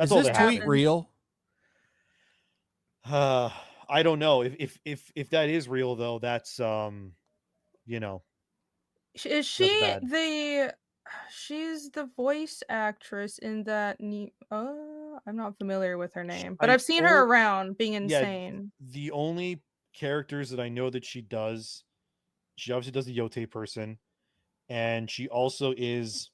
That's all. Is this tweet real? I don't know if that is real though. That's you know. Is she the? She's the voice actress in that new. I'm not familiar with her name, but I've seen her around being insane. Yeah, the only characters that I know that she does, she obviously does the Yotei person, and she also is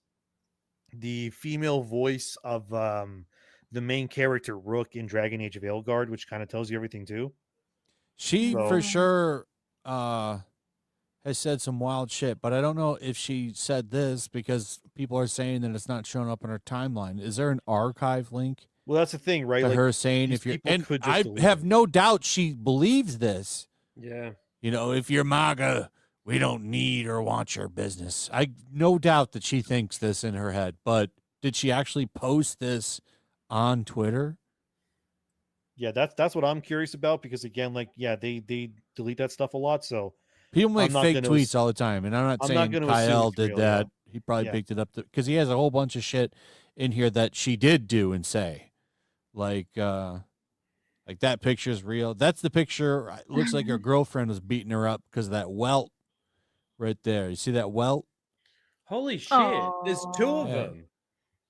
the female voice of the main character Rook in Dragon Age of Aelgard, which kind of tells you everything too. She for sure has said some wild shit, but I don't know if she said this because people are saying that it's not showing up in her timeline. Is there an archive link? Well, that's the thing, right? To like her saying if you're, and I have no doubt she believes this. Yeah. You know, if you're MAGA, we don't need or want your business. I no doubt that she thinks this in her head, but did she actually post this on Twitter? Yeah, that's what I'm curious about because again, like, yeah, they delete that stuff a lot. So people make fake tweets all the time, and I'm not saying Kyle did that. Though. He probably picked it up because he has a whole bunch of shit in here that she did do and say, like that picture is real. That's the picture. It looks like her girlfriend was beating her up because of that welt right there. You see that welt? Holy shit! Aww. There's two of them.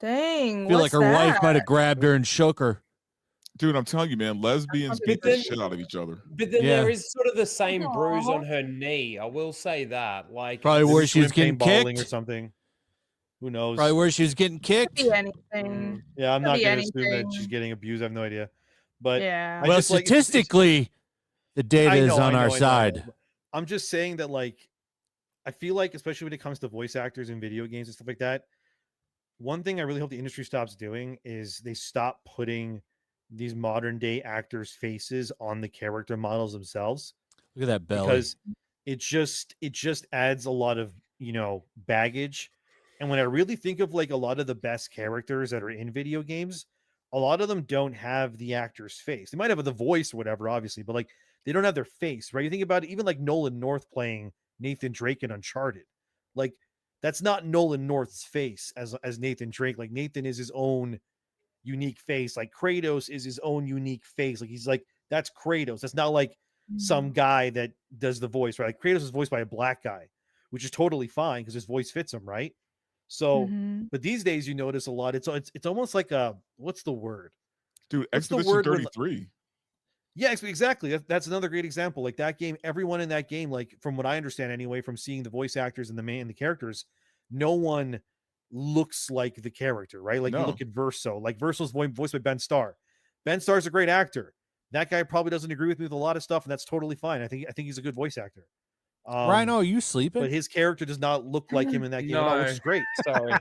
Dang! I feel like her wife might have grabbed her and shook her. Dude, I'm telling you, man, lesbians beat the shit out of each other. But then there is sort of the same bruise on her knee. I will say that. Like probably where she was getting kicked or something. Who knows? Probably where she was getting kicked. Could be anything. Yeah, I'm not going to assume that she's getting abused. I have no idea. But yeah. Well, statistically, the data is on our side. I'm just saying that, like, I feel like, especially when it comes to voice actors in video games and stuff like that, one thing I really hope the industry stops doing is they stop putting these modern day actors' faces on the character models themselves. Look at that belly. Because it just adds a lot of, baggage. And when I really think of like a lot of the best characters that are in video games, a lot of them don't have the actor's face. They might have the voice or whatever, obviously, but like they don't have their face, right? You think about it, even like Nolan North playing Nathan Drake in Uncharted. Like that's not Nolan North's face as Nathan Drake. Like Nathan is his own unique face. Like Kratos is his own unique face. Like he's like, that's Kratos. That's not like some guy that does the voice, right? Like Kratos is voiced by a black guy, which is totally fine because his voice fits him, right? So, but these days you notice a lot. It's almost like what's the word? Dude, Expedition 33. Yeah, exactly. That's another great example. Like that game, everyone in that game, like from what I understand anyway, from seeing the voice actors and the characters, no one looks like the character, right? Like you look at Verso. Like Verso's voiced by Ben Starr. Ben Starr's a great actor. That guy probably doesn't agree with me with a lot of stuff, and that's totally fine. I think he's a good voice actor. Rhino, are you sleeping? But his character does not look like him in that game, which is great. Sorry.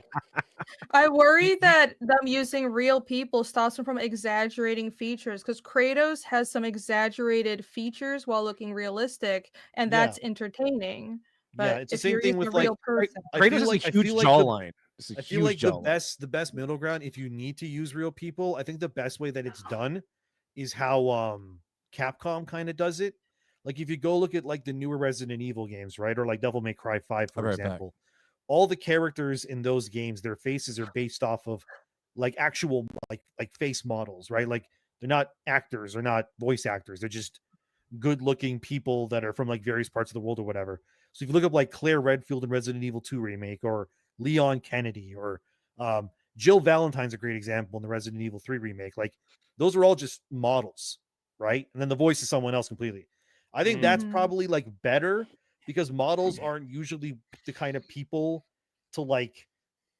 I worry that them using real people stops them from exaggerating features because Kratos has some exaggerated features while looking realistic, and that's entertaining. But it's the same thing with like Kratos has a huge jawline. I feel like the best middle ground, if you need to use real people, I think the best way that it's done is how Capcom kind of does it. Like if you go look at like the newer Resident Evil games, right? Or like Devil May Cry 5, for example, all the characters in those games, their faces are based off of like actual like face models, right? Like they're not actors or not voice actors. They're just good looking people that are from like various parts of the world or whatever. So if you look up like Claire Redfield in Resident Evil 2 remake or Leon Kennedy or Jill Valentine's a great example in the Resident Evil 3 remake. Like those are all just models, right? And then the voice is someone else completely. I think that's probably like better because models aren't usually the kind of people to like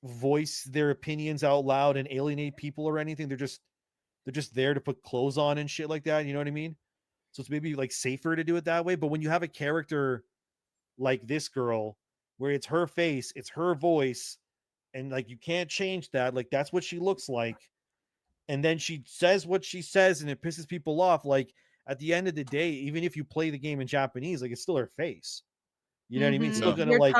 voice their opinions out loud and alienate people or anything. They're just there to put clothes on and shit like that. You know what I mean? So it's maybe like safer to do it that way. But when you have a character like this girl where it's her face, it's her voice, and like you can't change that, like that's what she looks like. And then she says what she says and it pisses people off. Like at the end of the day, even if you play the game in Japanese, like it's still her face. You know what I mean? It's still gonna like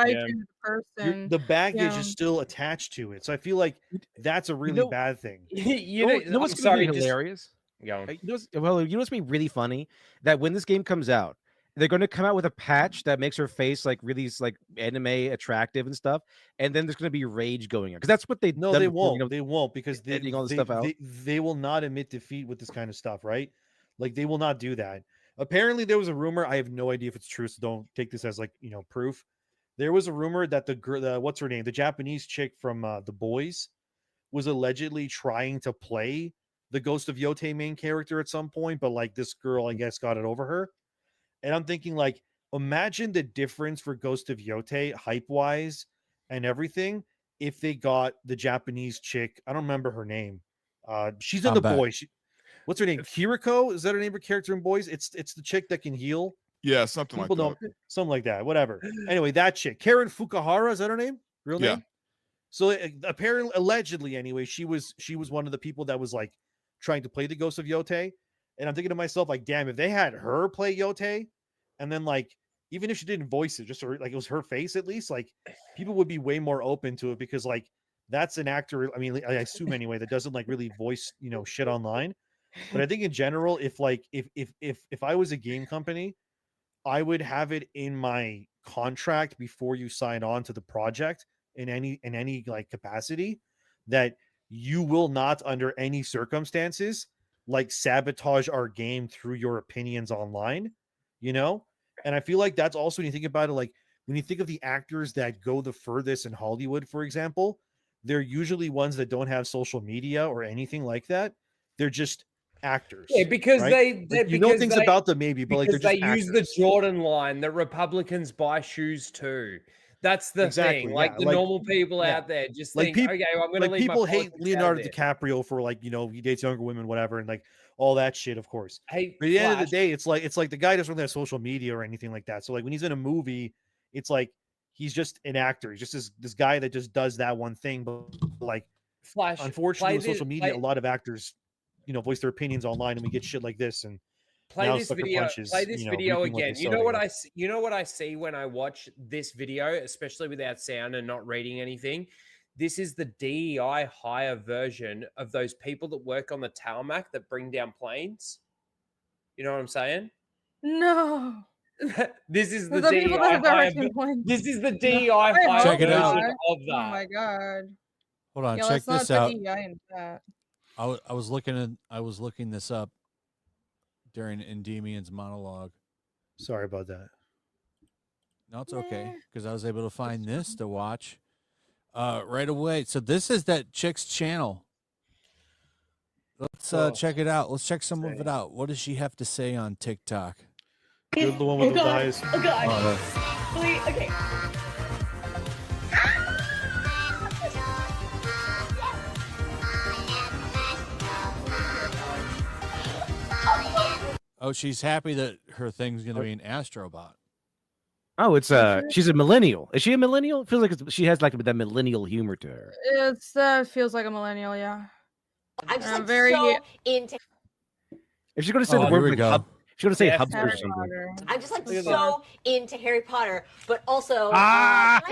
the baggage is still attached to it. So I feel like that's a really bad thing. You know what's hilarious? You know what's gonna be really funny? That when this game comes out, they're going to come out with a patch that makes her face like really like anime attractive and stuff, and then there's going to be rage going on because that's what they they won't. They won't because they will not admit defeat with this kind of stuff, right? Like they will not do that. Apparently, there was a rumor. I have no idea if it's true, so don't take this as like proof. There was a rumor that the what's her name, the Japanese chick from The Boys, was allegedly trying to play the Ghost of Yotei main character at some point, but like this girl, I guess, got it over her. And I'm thinking, like, imagine the difference for Ghost of Yotei hype-wise and everything if they got the Japanese chick. I don't remember her name. She's in The Boys. What's her name? Kiriko? Is that her name of character in Boys? It's the chick that can heal. Yeah, something like that. Something like that. Whatever. Anyway, that chick, Karen Fukuhara, is that her name? Real name? So apparently, allegedly, anyway, she was one of the people that was like trying to play the Ghost of Yotei. And I'm thinking to myself, like, damn, if they had her play Yotei, and then like, even if she didn't voice it, just like it was her face at least, like people would be way more open to it because like that's an actor. I mean, I assume anyway that doesn't like really voice shit online. But I think in general, if I was a game company, I would have it in my contract before you sign on to the project in any like capacity that you will not under any circumstances like sabotage our game through your opinions online, and I feel like that's also when you think about it, like when you think of the actors that go the furthest in Hollywood, for example, they're usually ones that don't have social media or anything like that. They're just actors. Yeah, because right? they know things about them maybe, but like they're just use the Jordan line that Republicans buy shoes too. That's the thing. Like the normal people out there just like think, okay, I'm going to leave people my hate Leonardo DiCaprio for like, he dates younger women, whatever. And like all that shit, of course. But at the end of the day, it's like the guy doesn't really have social media or anything like that. So like when he's in a movie, it's like, he's just an actor. He's just this guy that just does that one thing. But like Flash, unfortunately with social media, a lot of actors, voice their opinions online and we get shit like this. And play this video again. You know what I see when I watch this video, especially without sound and not reading anything? This is the DEI higher version of those people that work on the tarmac that bring down planes. You know what I'm saying? No. This is the DEI higher. This is the DEI higher check it out. version of that. Oh my god. Hold on, check this out. I was looking this up during Endemian's monologue. Sorry about that. No, it's okay because I was able to find this to watch right away. So this is that chick's channel. Let's check it out. Let's check some of it out. What does she have to say on TikTok? You're the one with the eyes. Oh god. Wait, okay. Oh, she's happy that her thing's going to be an Astrobot. Oh, it's she's a millennial. Is she a millennial? It feels like she has like that millennial humor to her. It feels like a millennial, yeah. I'm just very into. If she's going to say the word hub, she's going to say hubs or something. I'm just like so into Harry Potter, but also TERFs.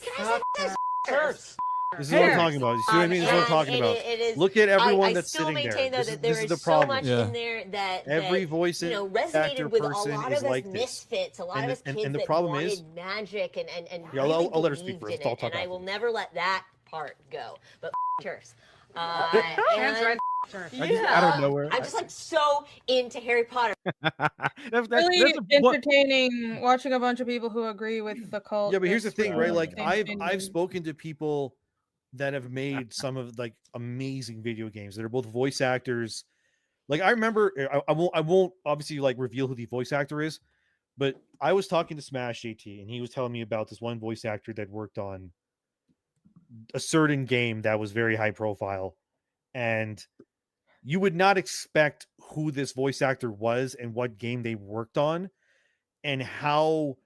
Can I say TERFs? This is what I'm talking about. You see what I mean? This is what I'm talking about. Look at everyone that's sitting there. This is the problem. So much in there that every voice resonated with a lot of us misfits, a lot of us kids that wanted magic and I'll let her speak first. And I will never let that part go. But TERFs. Out of nowhere. I'm just like so into Harry Potter. Really entertaining watching a bunch of people who agree with the cult. Yeah, but here's the thing, right? Like I've spoken to people that have made some of like amazing video games that are both voice actors. Like I remember, I won't obviously like reveal who the voice actor is, but I was talking to Smash JT and he was telling me about this one voice actor that worked on a certain game that was very high profile, and you would not expect who this voice actor was and what game they worked on and how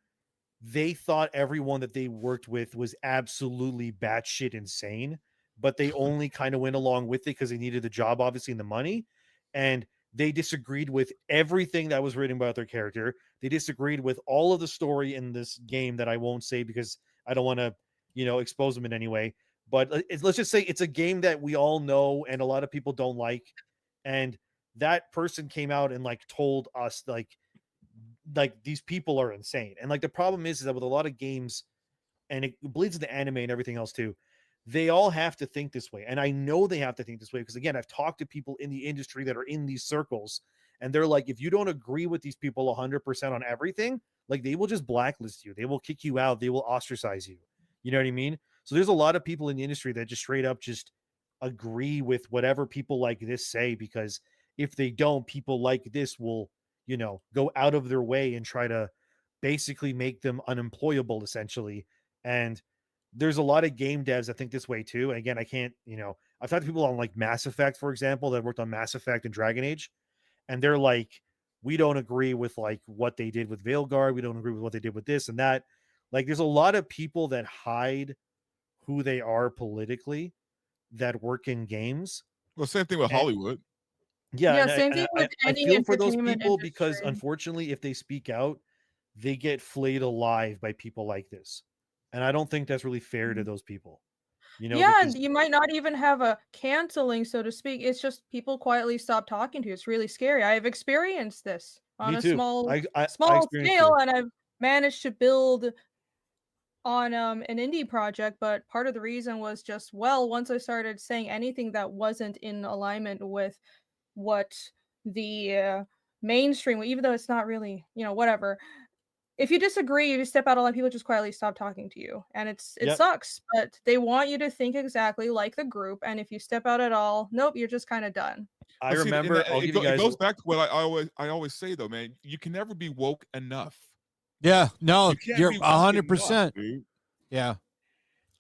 they thought everyone that they worked with was absolutely batshit insane, but they only kind of went along with it because they needed the job, obviously, and the money. And they disagreed with everything that was written about their character. They disagreed with all of the story in this game that I won't say because I don't want to, expose them in any way. But let's just say it's a game that we all know and a lot of people don't like. And that person came out and like told us like like these people are insane. And like the problem is that with a lot of games, and it bleeds into anime and everything else too, they all have to think this way. And I know they have to think this way because, again, I've talked to people in the industry that are in these circles, and they're like, if you don't agree with these people 100% on everything, like they will just blacklist you. They will kick you out. They will ostracize you. You know what I mean? So there's a lot of people in the industry that just straight up just agree with whatever people like this say, because if they don't, people like this will, you know, go out of their way and try to basically make them unemployable, essentially. And there's a lot of game devs that think this way too. And again, I can't, you know, I've talked to people on like Mass Effect, for example, that worked on Mass Effect and Dragon Age, and they're like, we don't agree with like what they did with Veilguard. We don't agree with what they did with this and that. Like, there's a lot of people that hide who they are politically that work in games. Well, same thing with Hollywood. Yeah, same thing with any I feel for those people industry. because unfortunately, if they speak out, they get flayed alive by people like this. And I don't think that's really fair to those people. You know, yeah, you might not even have a canceling, so to speak. It's just people quietly stop talking to you. It's really scary. I've experienced this on a small scale, and I've managed to build on an indie project. But part of the reason was just, well, once I started saying anything that wasn't in alignment with what the mainstream, even though it's not really, you know, whatever. If you disagree, you step out of line, people just quietly stop talking to you. And it sucks, but they want you to think exactly like the group. And if you step out at all, nope, you're just kind of done. I remember it goes back to what I always say though, man. You can never be woke enough. Yeah, no, you're 100%. Yeah.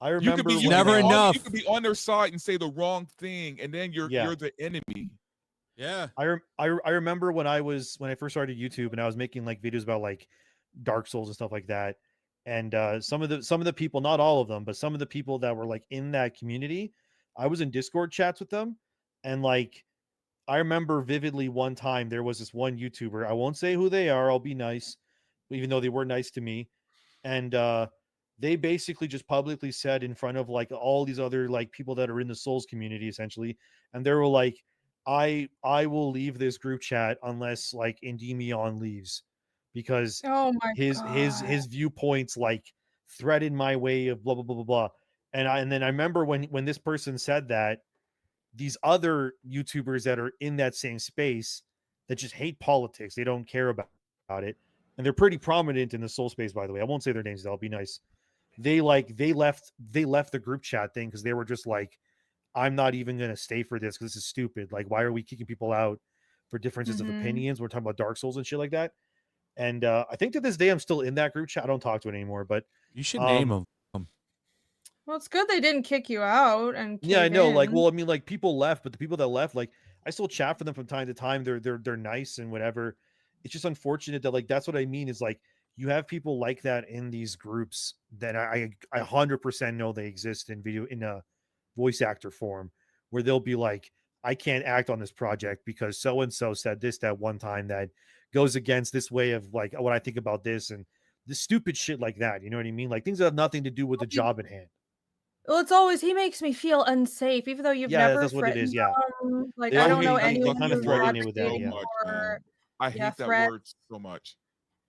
I remember never enough. You can be on their side and say the wrong thing, and then you're the enemy. Yeah. I remember when I first started YouTube and I was making like videos about like Dark Souls and stuff like that. And some of the people, not all of them, but some of the people that were like in that community, I was in Discord chats with them. And like, I remember vividly one time there was this one YouTuber, I won't say who they are, I'll be nice, even though they were nice to me. And they basically just publicly said in front of like all these other like people that are in the Souls community, essentially. And they were like, I will leave this group chat unless like Endymion leaves, because his viewpoints like threaten my way of blah blah blah blah blah. And then I remember when this person said that, these other YouTubers that are in that same space that just hate politics, they don't care about it, and they're pretty prominent in the Soul space, by the way. I won't say their names, they'll be nice. They left the group chat thing because they were just like, I'm not even going to stay for this because this is stupid. Like, why are we kicking people out for differences of opinions? We're talking about Dark Souls and shit like that. And I think to this day, I'm still in that group chat. I don't talk to it anymore, but you should name them. Well, it's good they didn't kick you out. And yeah, I know. Like, well, I mean, like people left, but the people that left, like I still chat for them from time to time. They're nice and whatever. It's just unfortunate that like, that's what I mean is like, you have people like that in these groups that I 100% know they exist in a voice actor form, where they'll be like, I can't act on this project because so-and-so said this that one time that goes against this way of like what I think about this, and this stupid shit like that. You know what I mean? Like things that have nothing to do with the job at hand. Well, it's always, he makes me feel unsafe, even though you've never that's what it is. Yeah. Like, I don't know anyone kind of threatening with that. Yeah. I hate that word so much.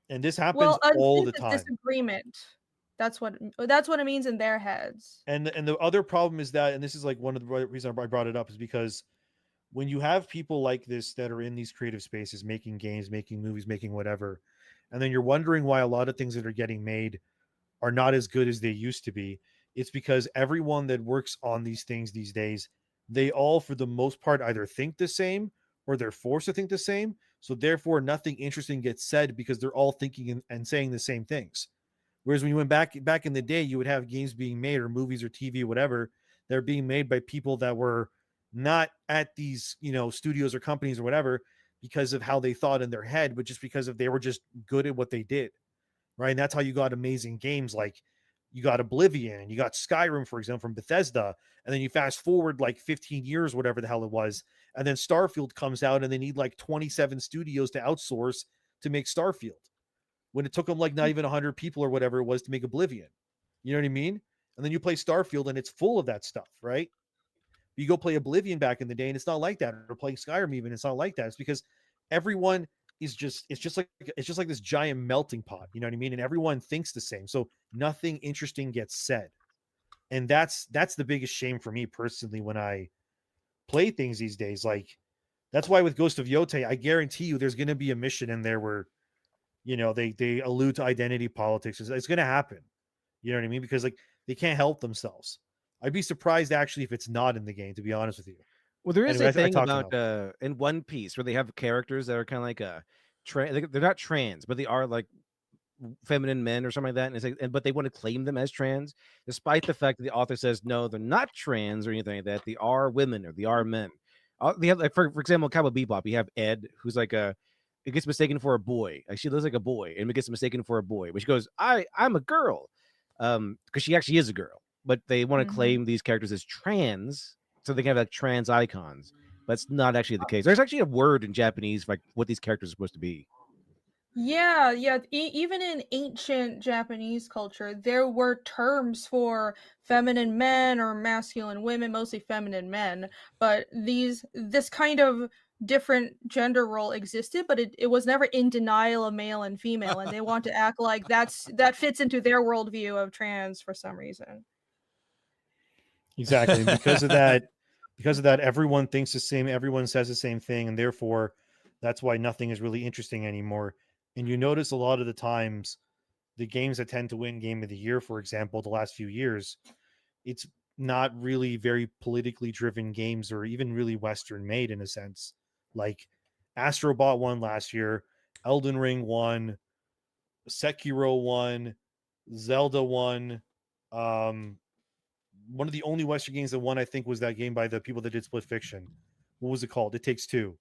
And this happens all the time. Disagreement. That's what it means in their heads. And the other problem is that, and this is like one of the reasons I brought it up, is because when you have people like this that are in these creative spaces, making games, making movies, making whatever, and then you're wondering why a lot of things that are getting made are not as good as they used to be, it's because everyone that works on these things these days, they all, for the most part, either think the same or they're forced to think the same. So therefore, nothing interesting gets said because they're all thinking and saying the same things. Whereas when you went back in the day, you would have games being made, or movies or TV, or whatever, they're being made by people that were not at these, you know, studios or companies or whatever because of how they thought in their head, but just because of they were just good at what they did, right? And that's how you got amazing games like you got Oblivion, you got Skyrim, for example, from Bethesda, and then you fast forward like 15 years, whatever the hell it was, and then Starfield comes out and they need like 27 studios to outsource to make Starfield, when it took them like not even 100 people or whatever it was to make Oblivion. You know what I mean? And then you play Starfield and it's full of that stuff, right? You go play Oblivion back in the day and it's not like that. Or playing Skyrim even, it's not like that. It's because everyone is just it's just like this giant melting pot, you know what I mean? And everyone thinks the same, so nothing interesting gets said. And that's the biggest shame for me personally when I play things these days. Like, that's why with Ghost of Yotei, I guarantee you there's going to be a mission in there where, you know, they allude to identity politics. It's going to happen, you know what I mean? Because like they can't help themselves. I'd be surprised actually if it's not in the game, to be honest with you. Well, there is a thing about in One Piece where they have characters that are kind of like they're not trans, but they are like feminine men or something like that, and it's like, but they want to claim them as trans, despite the fact that the author says no, they're not trans or anything like that. They are women or they are men. They have, like, for example, Cowboy Bebop. You have Ed, who's like it gets mistaken for a boy. Like, she looks like a boy, and it gets mistaken for a boy. But she goes, I'm a girl, because she actually is a girl. But they want to claim these characters as trans, so they can have like trans icons. But it's not actually the case. There's actually a word in Japanese for like what these characters are supposed to be. Yeah. Even in ancient Japanese culture, there were terms for feminine men or masculine women, mostly feminine men. But this kind of different gender role existed, but it was never in denial of male and female, and they want to act like that fits into their worldview of trans for some reason. Exactly. Because of that, everyone thinks the same, everyone says the same thing, and therefore that's why nothing is really interesting anymore. And you notice a lot of the times the games that tend to win Game of the Year, for example, the last few years, it's not really very politically driven games or even really Western made in a sense. Like Astro Bot won last year, Elden Ring won, Sekiro won, Zelda won. One of the only Western games that won, I think, was that game by the people that did Split Fiction. What was it called? It Takes Two,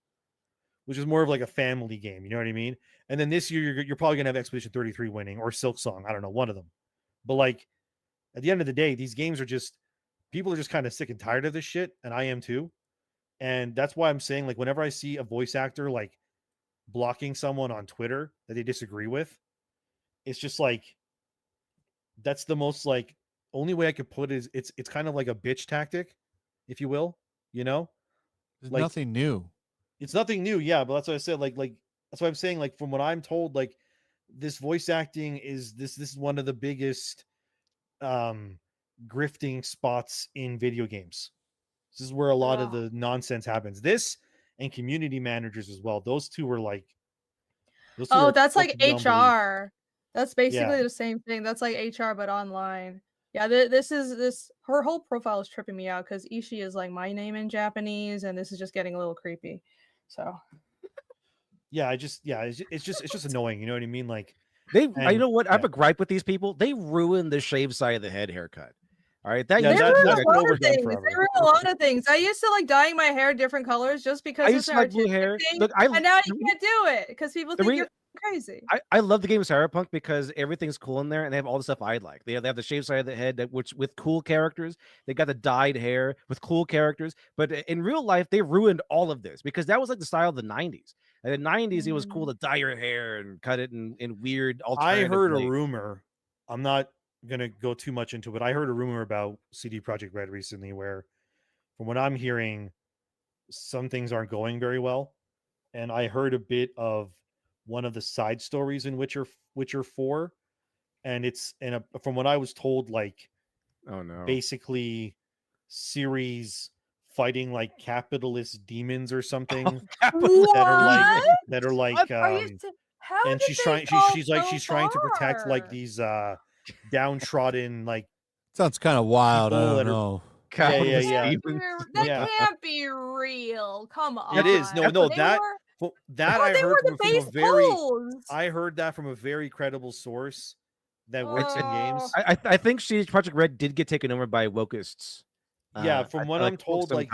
which is more of like a family game. You know what I mean? And then this year, you're probably going to have Expedition 33 winning or Silk Song. I don't know, one of them. But like, at the end of the day, these games are just, people are just kind of sick and tired of this shit. And I am too. And that's why I'm saying, like, whenever I see a voice actor, like, blocking someone on Twitter that they disagree with, it's just like, that's the most, like, only way I could put it is it's kind of like a bitch tactic, if you will, you know? There's like, nothing new. It's nothing new, yeah, but that's what I said. Like that's what I'm saying. Like, from what I'm told, like, this voice acting is this is one of the biggest grifting spots in video games. This is where a lot of the nonsense happens. This and community managers as well. Those two were like, that's like HR. That's basically the same thing. That's like HR but online. Yeah, her whole profile is tripping me out because Ishii is like my name in Japanese, and this is just getting a little creepy. So it's just annoying. You know what I mean? Like, you know what? I have a gripe with these people. They ruined the shaved side of the head haircut. All right, they ruined a lot of things. I used to like dyeing my hair different colors just because it's an artistic thing, Look, and now you can't do it because people think you're crazy. I love the game Cyberpunk because everything's cool in there, and they have all the stuff I like. They have the shaved side of the head, which with cool characters. They got the dyed hair with cool characters. But in real life, they ruined all of this because that was like the style of the 90s. In the 90s, it was cool to dye your hair and cut it in weird alternative I heard ways. A rumor. I'm not gonna go too much into it. I heard a rumor about CD Projekt Red recently where, from what I'm hearing, some things aren't going very well. And I heard a bit of one of the side stories in Witcher 4, and from what I was told, like, oh no, basically Ciri's fighting like capitalist demons or something that are like and she's trying to protect like these downtrodden, like, sounds kind of wild. I don't know. That can't be real. Come on. It is. No, I heard that from a very credible source that works in games. I think Project Red did get taken over by Wokists. Yeah, from what I'm told, like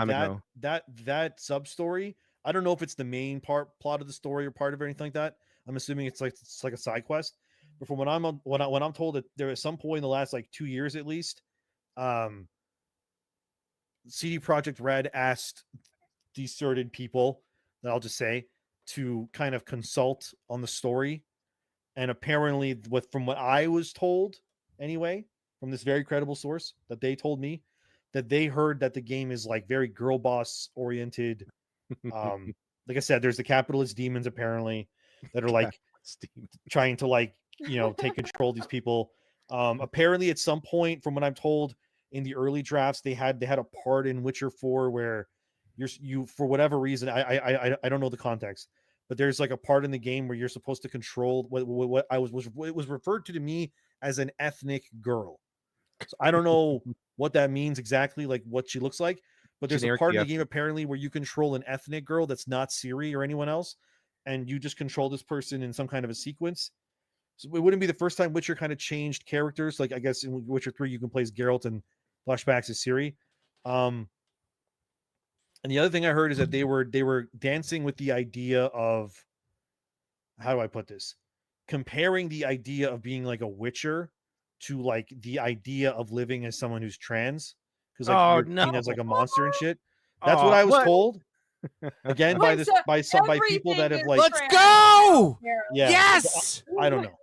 that sub story. I don't know if it's the main plot of the story or part of it or anything like that. I'm assuming it's like a side quest. But from what I'm told, that there at some point in the last like 2 years at least, CD Projekt Red asked these certain people that I'll just say to kind of consult on the story, and apparently, from what I was told anyway, from this very credible source that they told me, that they heard that the game is like very girl boss oriented. Like I said, there's the capitalist demons apparently, that are like trying to like, you know, take control of these people. Apparently at some point, from what I'm told, in the early drafts, they had a part in Witcher 4 where you for whatever reason, I don't know the context, but there's like a part in the game where you're supposed to control what it was referred to me as an ethnic girl. So I don't know what that means exactly, like what she looks like, but there's a part in the game apparently where you control an ethnic girl that's not Ciri or anyone else, and you just control this person in some kind of a sequence. So it wouldn't be the first time Witcher kind of changed characters. Like I guess in Witcher 3 you can play as Geralt and flashbacks as Ciri. And the other thing I heard is that they were dancing with the idea of, how do I put this? Comparing the idea of being like a Witcher to like the idea of living as someone who's trans, because like you're seen as like a monster and shit. That's what I was told. Again, by people that have like, let's go. Yeah. Yes. I don't know.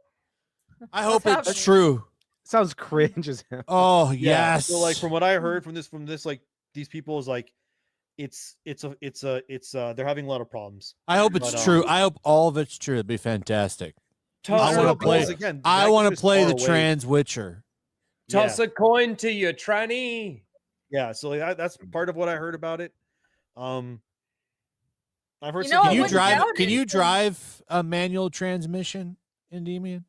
I hope it's true. Sounds cringe as hell. Oh yeah. yes. So like from what I heard from this like these people is like it's they're having a lot of problems. I hope it's true. I hope all of it's true. It'd be fantastic. I want to play again. I want to play the trans Witcher. Toss a coin to your tranny. Yeah, so like, that's part of what I heard about it. I've heard. Can you drive a manual transmission, Endymion?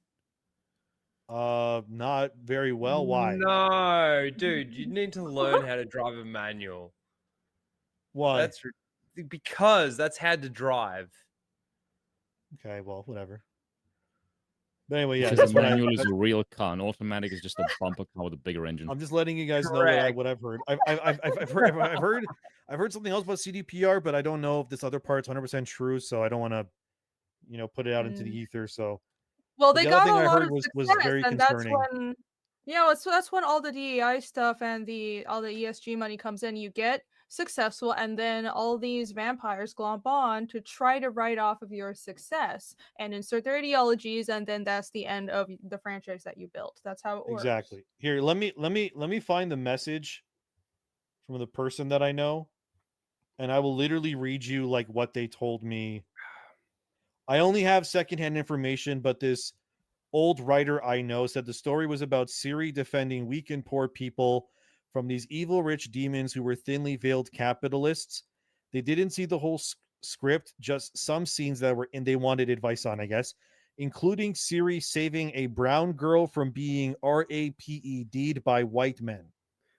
Not very well. Why? No, dude, you need to learn how to drive a manual. Why? Because that's how to drive. Okay, well, whatever. But anyway, yeah, because manual is a real car, and automatic is just a bumper car with a bigger engine. I'm just letting you guys know what I've heard. I've heard something else about CDPR, but I don't know if this other part's 100% true, so I don't want to, put it out into the ether. So, well, they got a lot of success, was very and concerning. that's when, so that's when all the DEI stuff and all the ESG money comes in. You get successful, and then all these vampires glomp on to try to write off of your success and insert their ideologies, and then that's the end of the franchise that you built. That's how it works. Exactly. Here, let me find the message from the person that I know, and I will literally read you like what they told me. I only have secondhand information, but this old writer I know said the story was about Ciri defending weak and poor people from these evil rich demons who were thinly veiled capitalists. They didn't see the whole script, just some scenes that were in they wanted advice on, I guess, including Ciri saving a brown girl from being RAPED'd by white men.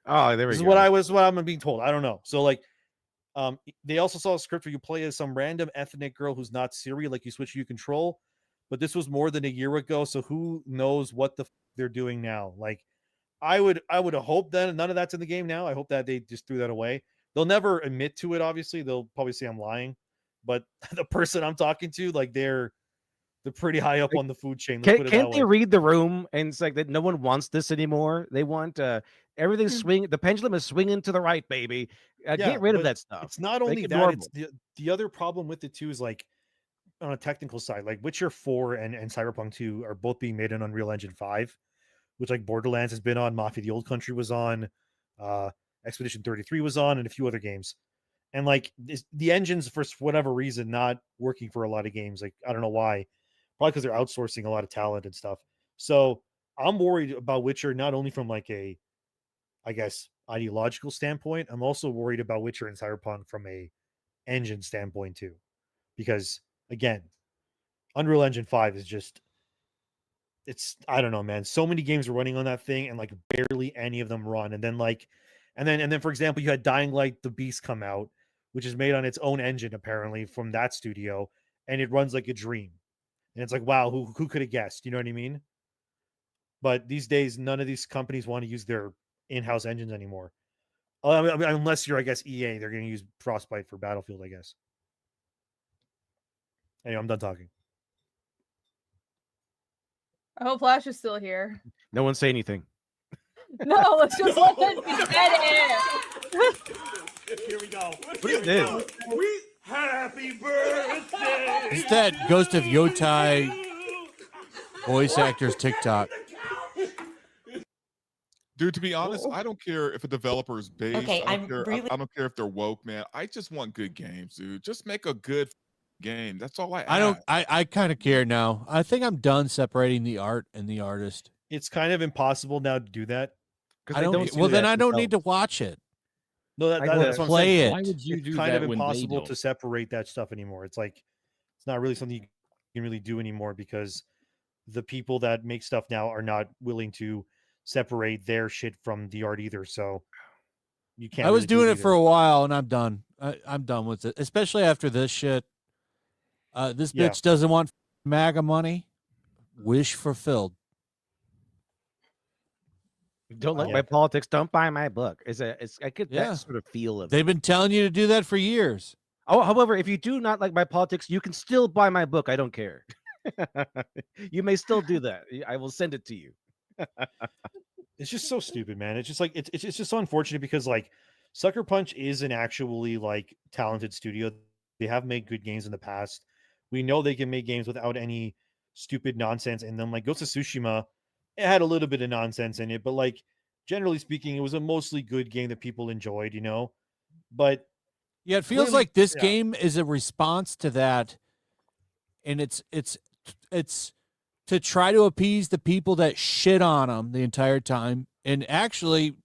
Oh, there we go. This is what I'm being told. I don't know. So like, they also saw a script where you play as some random ethnic girl who's not Ciri, like you switch you control. But this was more than a year ago, so who knows what they're doing now? Like, I would hope that none of that's in the game now. I hope that they just threw that away. They'll never admit to it, obviously. They'll probably say I'm lying. But the person I'm talking to, like they're pretty high up on the food chain. Can't they read the room? And it's like that no one wants this anymore. They want everything swing. The pendulum is swinging to the right, baby. Get rid of that stuff. It's not only that. It's the other problem with it too is like on a technical side, like Witcher 4 and Cyberpunk 2 are both being made in Unreal Engine 5. Which like Borderlands has been on, Mafia: The Old Country was on, Expedition 33 was on, and a few other games. And like the engines, for whatever reason, not working for a lot of games. Like I don't know why, probably because they're outsourcing a lot of talent and stuff. So I'm worried about Witcher not only from like a, I guess, ideological standpoint. I'm also worried about Witcher and Cyberpunk from a engine standpoint too, because again, Unreal Engine 5 is just. I don't know, man. So many games are running on that thing, and like barely any of them run. And then for example, you had Dying Light: The Beast come out, which is made on its own engine apparently from that studio, and it runs like a dream. And it's like, wow, who could have guessed? You know what I mean? But these days, none of these companies want to use their in-house engines anymore. I mean, unless you're, I guess, EA, they're going to use Frostbite for Battlefield, I guess. Anyway, I'm done talking. I hope Flash is still here. No one say anything. No, let's just let this be dead air. Here we go. What is this? Happy birthday! Is that Ghost of Yotei voice actor's TikTok? Dude, to be honest, I don't care if a developer is based. Okay, I don't care if they're woke, man. I just want good games, dude. Just make a good game. That's all I ask. I don't. I kind of care now. I think I'm done separating the art and the artist. It's kind of impossible now to do that. I don't. Well, then I don't need to watch it. No, that's what I'm play saying. it. Why would you It's do kind that of when impossible they to separate that stuff anymore. It's like it's not really something you can really do anymore because the people that make stuff now are not willing to separate their shit from the art either. So you can't. I was doing it for a while, and I'm done. I'm done with it, especially after this shit. This bitch doesn't want MAGA money. Wish fulfilled. Don't like my politics. Don't buy my book. I get that sort of feel of They've been telling you to do that for years. Oh, however, if you do not like my politics, you can still buy my book. I don't care. You may still do that. I will send it to you. It's just so stupid, man. It's just like it's just so unfortunate because like Sucker Punch is an actually like talented studio. They have made good games in the past. We know they can make games without any stupid nonsense in them. Like Ghost of Tsushima, it had a little bit of nonsense in it, but like generally speaking, it was a mostly good game that people enjoyed, you know. But yeah, it feels like this game is a response to that, and it's to try to appease the people that shit on them the entire time. And actually,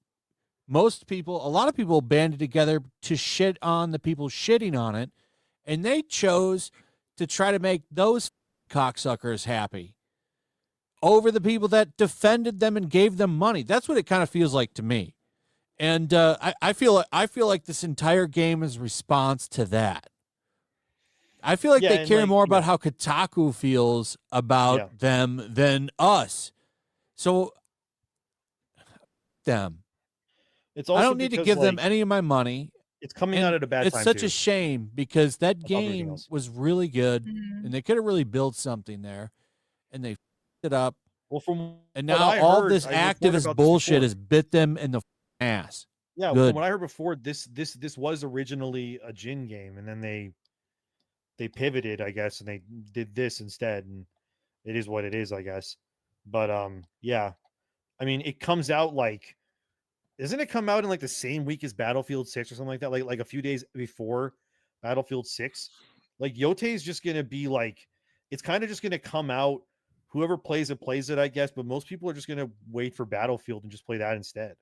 a lot of people banded together to shit on the people shitting on it, and they chose to try to make those cocksuckers happy over the people that defended them and gave them money. That's what it kind of feels like to me. And I feel like this entire game is a response to that. I feel like they care more about how Kotaku feels about them than us. So them. It's also I don't need to give them any of my money. It's coming out at a bad time. It's such a shame because that game was really good, and they could have really built something there, and they f***ed it up. Well, and now all this activist bullshit has bit them in the ass. Yeah, from what I heard before, this was originally a Jin game, and then they pivoted, I guess, and they did this instead, and it is what it is, I guess. But yeah, I mean, it comes out like, doesn't it come out in like the same week as Battlefield 6 or something like that? Like a few days before Battlefield 6. Like Yotei is just gonna be like, it's kind of just gonna come out. Whoever plays it, I guess. But most people are just gonna wait for Battlefield and just play that instead.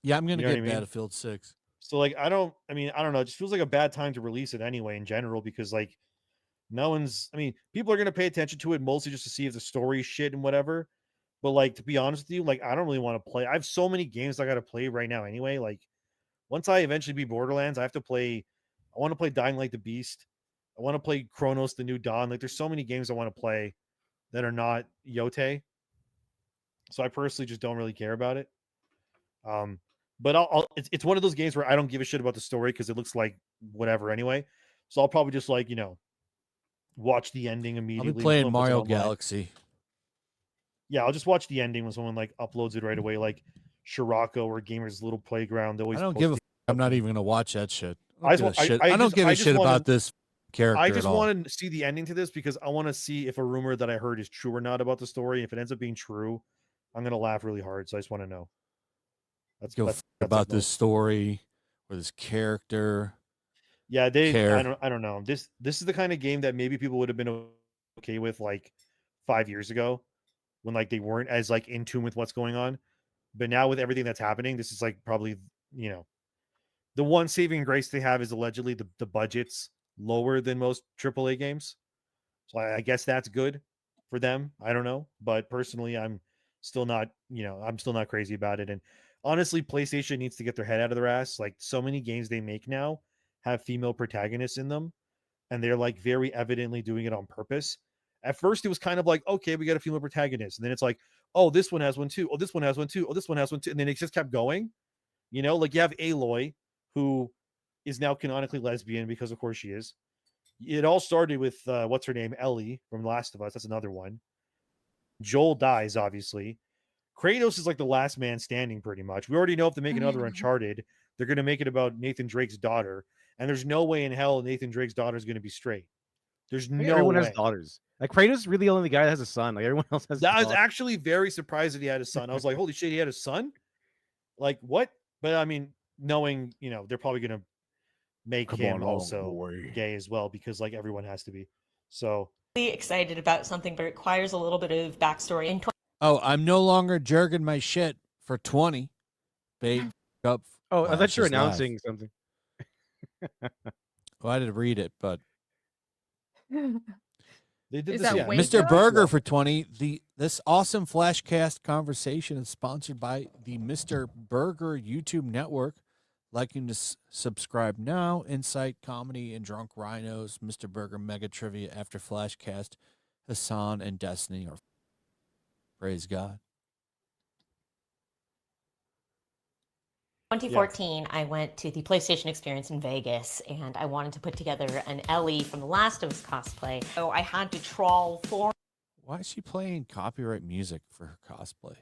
Yeah, I'm gonna get Battlefield 6. So like, I don't know. It just feels like a bad time to release it anyway in general because like, people are gonna pay attention to it mostly just to see if the story is shit and whatever. But like, to be honest with you, like, I don't really want to play. I have so many games I got to play right now anyway. Like, once I eventually beat Borderlands, I have to play. I want to play Dying Light: The Beast. I want to play Chronos: The New Dawn. Like, there's so many games I want to play that are not Yotei. So I personally just don't really care about it. But it's one of those games where I don't give a shit about the story because it looks like whatever anyway. So I'll probably just like, watch the ending immediately. I'll be playing Mario Galaxy. Yeah, I'll just watch the ending when someone like uploads it right away, like Shirako or Gamers Little Playground. They always I don't give a I'm not even gonna watch that shit. I don't give a shit wanna, about this character. I just want to see the ending to this because I want to see if a rumor that I heard is true or not about the story. If it ends up being true, I'm gonna laugh really hard. So I just want to know. That's about this story or this character. Yeah, I don't know. This is the kind of game that maybe people would have been okay with like 5 years ago, when like they weren't as like in tune with what's going on. But now with everything that's happening, this is like probably, the one saving grace they have is allegedly the budget's lower than most AAA games. So I guess that's good for them. I don't know. But personally, I'm still not crazy about it. And honestly, PlayStation needs to get their head out of their ass. Like, so many games they make now have female protagonists in them, and they're like very evidently doing it on purpose. At first, it was kind of like, okay, we got a female protagonist. And then it's like, oh, this one has one too. Oh, this one has one too. Oh, this one has one too. And then it just kept going. Like you have Aloy, who is now canonically lesbian because, of course, she is. It all started with, what's her name? Ellie from Last of Us. That's another one. Joel dies, obviously. Kratos is like the last man standing, pretty much. We already know if they make another Uncharted, they're going to make it about Nathan Drake's daughter. And there's no way in hell Nathan Drake's daughter is going to be straight. There's no everyone way. Has daughters. Like, Kratos is really the only guy that has a son. Like, everyone else has. I was actually very surprised that he had a son. I was like, holy shit, he had a son? Like, what? But I mean, knowing, they're probably going to make him also gay as well, because like everyone has to be. So excited about something, but it requires a little bit of backstory. Oh, I'm no longer jerking my shit for 20. Babe up. Oh, I thought you were announcing something. Well, I didn't read it, but they did this, Mr. Burger for 20. This awesome FlashCast conversation is sponsored by the Mr. Burger YouTube network. Like and subscribe now. Insight, comedy, and drunk rhinos. Mr. Burger mega trivia after FlashCast. Hassan and Destiny are. Praise God. 2014, I went to the PlayStation Experience in Vegas, and I wanted to put together an Ellie from The Last of Us cosplay. So I had to trawl for. Why is she playing copyright music for her cosplay?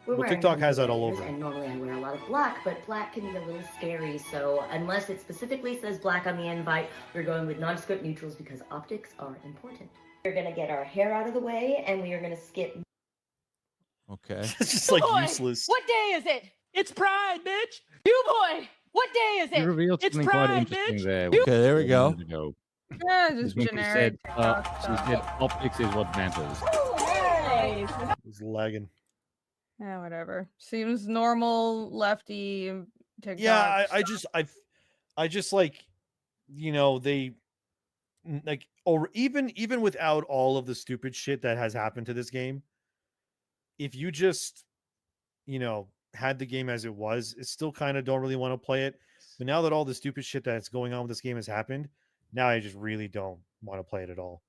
Well, TikTok has that all over. And normally I wear a lot of black, but black can be a little scary. So unless it specifically says black on the invite, we're going with nondescript neutrals because optics are important. We're going to get our hair out of the way, and we are going to skip. Okay. It's just like useless. What day is it? It's Pride, bitch. You boy, what day is it? You revealed something quite interesting there. Okay, there we go. Yeah, just generic. She said optics is what matters. It's lagging. Yeah, whatever. Seems normal, lefty TikTok. Yeah, I just like, you know, they like, or even without all of the stupid shit that has happened to this game, if you just, you know, had the game as it was, it still kind of don't really want to play it. But now that all the stupid shit that's going on with this game has happened, now I just really don't want to play it at all.